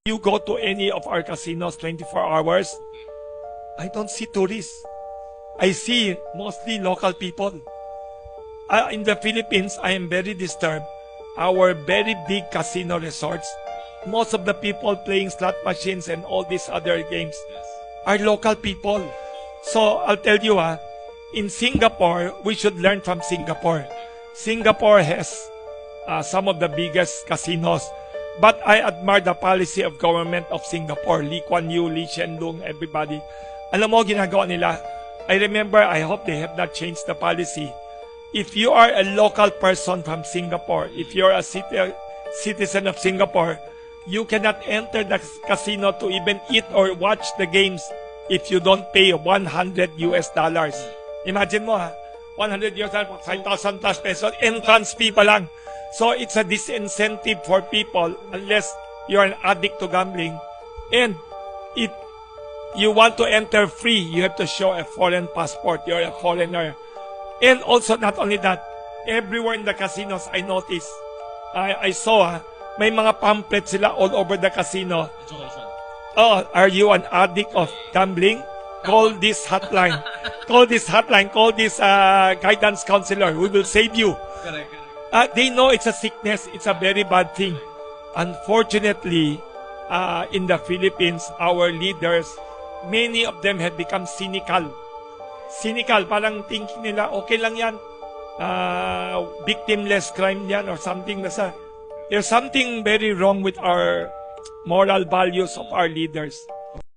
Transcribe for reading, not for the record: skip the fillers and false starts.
You go to any of our casinos 24 hours, I don't see tourists. I see mostly local people. In the Philippines, I am very disturbed. Our very big casino resorts, most of the people playing slot machines and all these other games are local people. So I'll tell you, in Singapore, we should learn from Singapore. Singapore has some of the biggest casinos. But I admire the policy of government of Singapore. Lee Kuan Yew, Lee Hsien Loong, everybody. Alam mo, ginagawa nila. I remember, I hope they have not changed the policy. If you are a local person from Singapore, if you're a citizen of Singapore, you cannot enter the casino to even eat or watch the games if you don't pay $100. Imagine mo, 100 US dollars, 5,000 plus pesos, entrance fee pa lang. So it's a disincentive for people unless you're an addict to gambling. And if you want to enter free, you have to show a foreign passport. You're a foreigner. And also, not only that, everywhere in the casinos, I noticed, I saw, may mga pamphlets sila all over the casino. Oh, are you an addict of gambling? Call this hotline. Call this hotline. Call this guidance counselor. We will save you. They know it's a sickness. It's a very bad thing. Unfortunately, in the Philippines, our leaders, many of them have become cynical. Cynical, parang thinking nila, okay lang yan. Victimless crime yan or something. There's something very wrong with our moral values of our leaders.